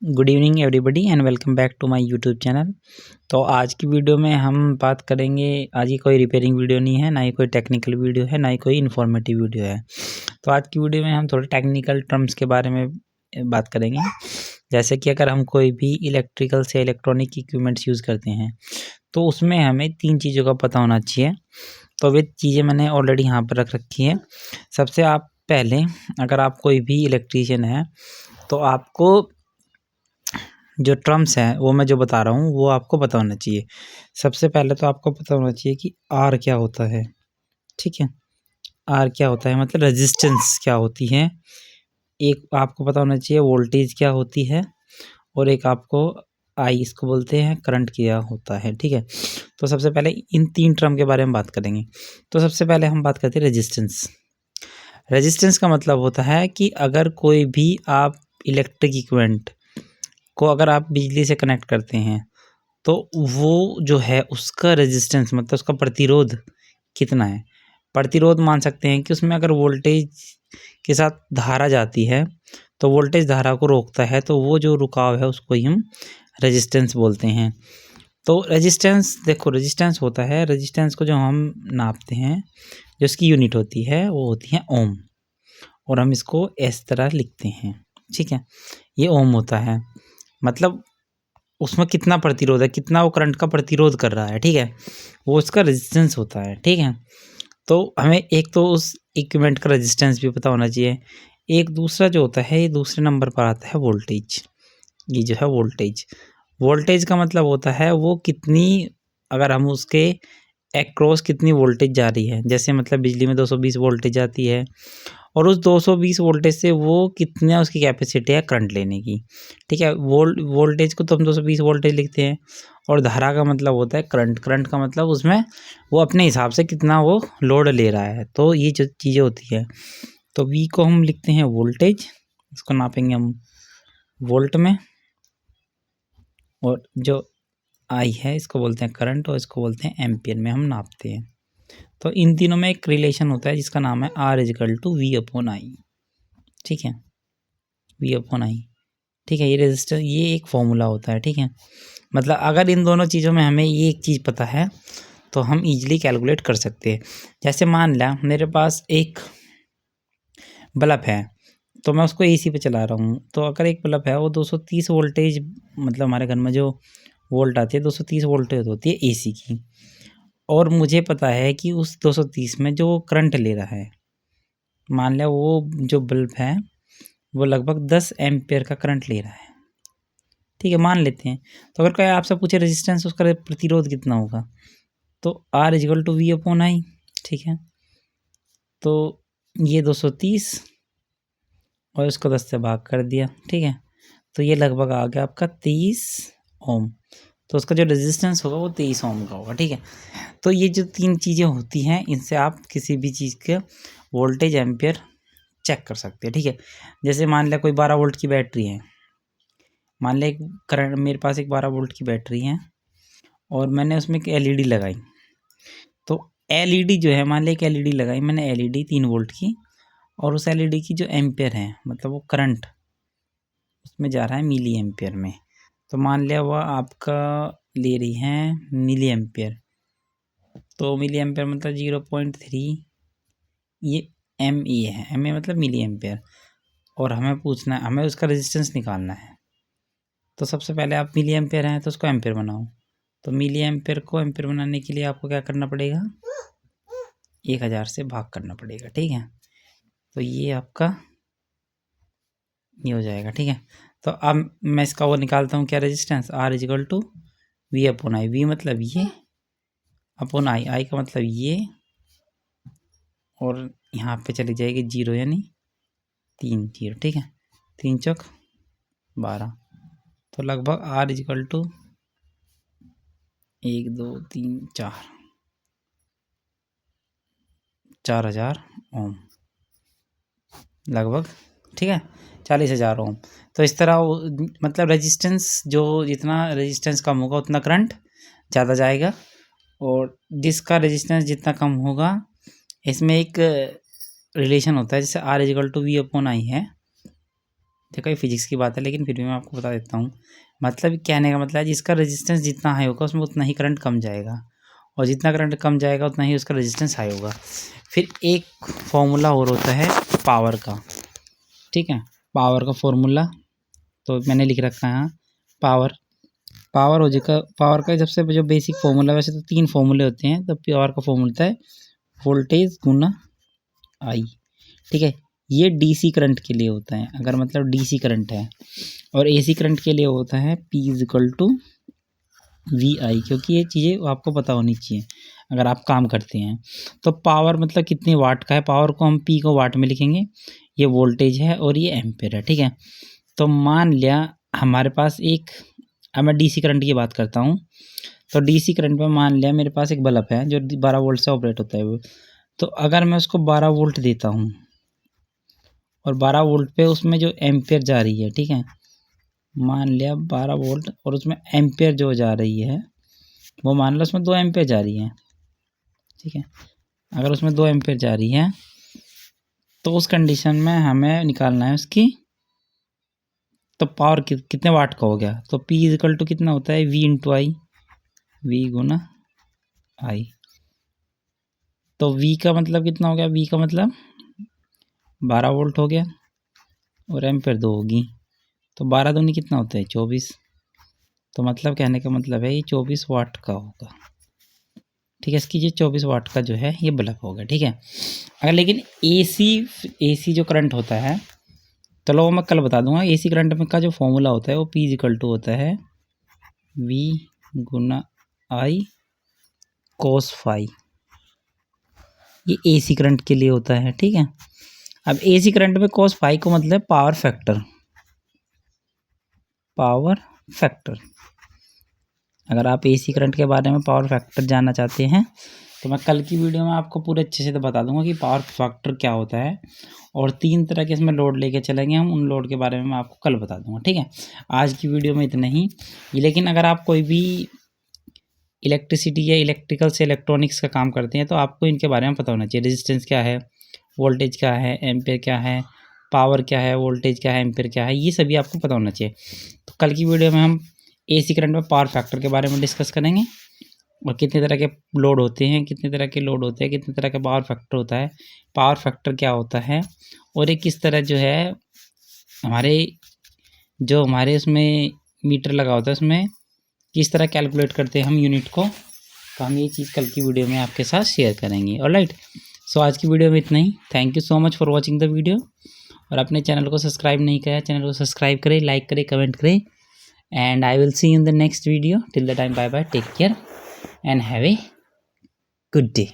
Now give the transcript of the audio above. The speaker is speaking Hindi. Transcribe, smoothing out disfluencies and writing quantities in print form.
Good evening everybody and welcome back to my YouTube channel. तो आज की वीडियो में हम बात करेंगे, आज ही कोई रिपेयरिंग वीडियो नहीं है, ना ही कोई टेक्निकल वीडियो है, ना ही कोई इन्फॉर्मेटिव वीडियो है। तो आज की वीडियो में हम थोड़े टेक्निकल टर्म्स के बारे में बात करेंगे। जैसे कि अगर हम कोई भी इलेक्ट्रिकल से इलेक्ट्रॉनिक इक्विपमेंट्स यूज़ करते हैं तो उसमें हमें 3 चीज़ों का पता होना चाहिए। तो वे चीज़ें मैंने ऑलरेडी यहाँ पर रख रखी हैं। सबसे आप पहले, अगर आप कोई भी इलेक्ट्रीशियन है तो आपको जो टर्म्स हैं वो मैं जो बता रहा हूँ वो आपको पता होना चाहिए। सबसे पहले तो आपको पता होना चाहिए कि आर क्या होता है, ठीक है। आर क्या होता है मतलब रेजिस्टेंस क्या होती है। एक आपको पता होना चाहिए वोल्टेज क्या होती है, और एक आपको आई, इसको बोलते हैं करंट, क्या होता है, ठीक है। तो सबसे पहले इन 3 टर्म के बारे में बात करेंगे। तो सबसे पहले हम बात करते हैं रेजिस्टेंस। रेजिस्टेंस का मतलब होता है कि अगर कोई भी आप इलेक्ट्रिक इक्विपमेंट को अगर आप बिजली से कनेक्ट करते हैं तो वो जो है उसका रेजिस्टेंस मतलब उसका प्रतिरोध कितना है। प्रतिरोध मान सकते हैं कि उसमें अगर वोल्टेज के साथ धारा जाती है तो वोल्टेज धारा को रोकता है, तो वो जो रुकाव है उसको ही हम रेजिस्टेंस बोलते हैं। तो रेजिस्टेंस, देखो रेजिस्टेंस होता है, रेजिस्टेंस को जो हम नापते हैं, जो उसकी यूनिट होती है वो होती है ओम, और हम इसको इस तरह लिखते हैं, ठीक है। ये ओम होता है, मतलब उसमें कितना प्रतिरोध है, कितना वो करंट का प्रतिरोध कर रहा है, ठीक है, वो उसका रेजिस्टेंस होता है, ठीक है। तो हमें एक तो उस इक्विपमेंट का रेजिस्टेंस भी पता होना चाहिए। एक दूसरा जो होता है, ये दूसरे नंबर पर आता है वोल्टेज। ये जो है वोल्टेज, वोल्टेज का मतलब होता है वो कितनी, अगर हम उसके एक्रॉस कितनी वोल्टेज जा रही है। जैसे मतलब बिजली में 220 वोल्टेज आती है और उस 220 वोल्टेज से वो कितना उसकी कैपेसिटी है करंट लेने की, ठीक है। वोल्टेज को तो हम 220 वोल्टेज लिखते हैं, और धारा का मतलब होता है करंट। करंट का मतलब उसमें वो अपने हिसाब से कितना वो लोड ले रहा है। तो ये जो चीज़ें होती है, तो वी को हम लिखते हैं वोल्टेज, इसको नापेंगे हम वोल्ट में, और जो आई है इसको बोलते हैं करंट, और इसको बोलते हैं एम्पियर में हम नापते हैं। तो इन तीनों में एक रिलेशन होता है जिसका नाम है R is equal to V upon I, ठीक है, वी अपॉन आई, ठीक है। ये रेजिस्टर, ये एक फॉर्मूला होता है, ठीक है। मतलब अगर इन दोनों चीज़ों में हमें ये एक चीज़ पता है तो हम इजीली कैलकुलेट कर सकते हैं। जैसे मान लिया मेरे पास एक बल्ब है, तो मैं उसको एसी पे चला रहा हूँ, तो अगर एक बल्ब है वो 230 वोल्टेज, मतलब हमारे घर में जो वोल्ट आती है 230 वोल्टेज होती है एसी की, और मुझे पता है कि उस 230 में जो करंट ले रहा है, मान लिया वो जो बल्ब है वो लगभग 10 एम्पियर का करंट ले रहा है, ठीक है, मान लेते हैं। तो अगर कोई आपसे पूछे रेजिस्टेंस, उसका प्रतिरोध कितना होगा, तो R is equal to V upon I, ठीक है। तो ये 230 और इसको 10 से भाग कर दिया, ठीक है, तो ये लगभग आ गया आपका 23 ओम। तो उसका जो रेजिस्टेंस होगा वो 23 ओम का होगा, ठीक है। तो ये जो 3 चीज़ें होती हैं, इनसे आप किसी भी चीज़ के वोल्टेज एम्पियर चेक कर सकते हैं, ठीक है। जैसे मान लिया कोई 12 वोल्ट की बैटरी है, मान लिया एक करंट, मेरे पास एक 12 वोल्ट की बैटरी है और मैंने उसमें एक एलईडी लगाई। तो एलईडी जो है, मान लिया एक एलईडी लगाई मैंने, एलईडी 3 वोल्ट की, और उस एलईडी की जो एम्पियर है, मतलब वो करंट उसमें जा रहा है मिली एम्पियर में। तो मान लिया वह आपका ले रही है मिली एम्पियर, तो मिली एम्पियर मतलब 0.3, ये एम ई है, एम ए मतलब मिली एम्पियर, और हमें पूछना है, हमें उसका रेजिस्टेंस निकालना है। तो सबसे पहले आप मिली एम्पियर हैं तो उसको एम्पियर बनाओ। तो मिली एम्पियर को एम्पियर बनाने के लिए आपको क्या करना पड़ेगा, 1000 से भाग करना पड़ेगा, ठीक है। तो ये आपका ये हो जाएगा, ठीक है। तो अब मैं इसका वो निकालता हूँ, क्या resistance, R is equal to V upon I, V मतलब ये अपॉन आई, आई का मतलब ये, और यहाँ पे चली जाएगी 0 यानी 3 0, ठीक है, 3 चौक 12। तो लगभग आर इजिकल टू 1 2 3 4 4000 ओम लगभग, ठीक है, 40,000 ओम। तो इस तरह मतलब रेजिस्टेंस, जो जितना रेजिस्टेंस कम होगा उतना करंट ज़्यादा जाएगा, और जिसका रेजिस्टेंस जितना कम होगा, इसमें एक रिलेशन होता है, जैसे R is equal to V upon I है, देखो ये फिजिक्स की बात है, लेकिन फिर भी मैं आपको बता देता हूँ। मतलब कहने का मतलब है जिसका रेजिस्टेंस जितना हाई होगा उसमें उतना ही करंट कम जाएगा, और जितना करंट कम जाएगा उतना ही उसका रेजिस्टेंस हाई होगा। फिर एक फॉर्मूला और होता है पावर का, ठीक है। पावर का फॉर्मूला तो मैंने लिख रखा है यहाँ, पावर हो जाएगा। पावर का सबसे जो बेसिक फॉर्मूला, वैसे तो 3 फॉर्मूले होते हैं, तो पावर का फॉर्मूला होता है वोल्टेज गुना आई, ठीक है। ये डीसी करंट के लिए होता है, अगर मतलब डीसी करंट है, और एसी करंट के लिए होता है P = VI, क्योंकि ये चीज़ें आपको पता होनी चाहिए अगर आप काम करते हैं। तो पावर मतलब कितने वाट का है, पावर को हम P को वाट में लिखेंगे, ये वोल्टेज है और ये एम्पेयर है, ठीक है। तो मान लिया हमारे पास एक, अब मैं डीसी करंट की बात करता हूँ। तो डीसी करंट में मान लिया मेरे पास एक बल्ब है जो 12 वोल्ट से ऑपरेट होता है वो। तो अगर मैं उसको 12 वोल्ट देता हूँ और 12 वोल्ट पे उसमें जो एम्पेयर जा रही है, ठीक है, मान लिया 12 वोल्ट और उसमें एम्पेयर जो जा रही है वो मान लो उसमें 2 एम्पेयर जा रही है, ठीक है। अगर उसमें 2 एम्पेयर जा रही है तो उस कंडीशन में हमें निकालना है उसकी, तो पावर कितने वाट का हो गया। तो P = कितना होता है, V × I, V Guna I। तो V का मतलब कितना हो गया, V का मतलब 12 वोल्ट हो गया और एम्पेयर 2 होगी, तो 12 दूनी कितना होता है, 24। तो मतलब कहने का मतलब है ये 24 वाट का होगा, ठीक है। इसकी ये 24 वाट का जो है ये बल्ब होगा, ठीक है। अगर लेकिन एसी जो करंट होता है, चलो वो मैं कल बता दूंगा। एसी करंट में का जो फॉर्मूला होता है वो P = होता है V Guna I cos phi, ये एसी करंट के लिए होता है, ठीक है। अब एसी करंट में cos phi को मतलब पावर फैक्टर। अगर आप एसी करंट के बारे में पावर फैक्टर जानना चाहते हैं तो मैं कल की वीडियो में आपको पूरे अच्छे से तो बता दूंगा कि पावर फैक्टर क्या होता है, और 3 तरह के इसमें लोड लेके चलेंगे हम, उन लोड के बारे में मैं आपको कल बता दूंगा, ठीक है। आज की वीडियो में इतना ही। लेकिन अगर आप कोई भी इलेक्ट्रिसिटी या इलेक्ट्रिकल से इलेक्ट्रॉनिक्स का काम करते हैं तो आपको इनके बारे में पता होना चाहिए। रेजिस्टेंस क्या है, वोल्टेज क्या है, एम्पेयर क्या है, पावर क्या है, वोल्टेज क्या है, एम्पेयर क्या है, ये सभी आपको पता होना चाहिए। तो कल की वीडियो में हम एसी करंट में पावर फैक्टर के बारे में डिस्कस करेंगे, और कितने तरह के लोड होते हैं, कितने तरह का पावर फैक्टर होता है, पावर फैक्टर क्या होता है, और ये किस तरह जो है हमारे उसमें मीटर लगा होता है उसमें किस तरह कैलकुलेट करते हैं हम यूनिट को। तो हम ये चीज़ कल की वीडियो में आपके साथ शेयर करेंगे। ऑलराइट, सो आज की वीडियो में इतना ही। Thank you so much for watching the video. और अपने चैनल को सब्सक्राइब नहीं किया है, चैनल को सब्सक्राइब करें, लाइक करें, कमेंट करें, and I will see you in the next video. Till the time, bye bye, take care and have a good day.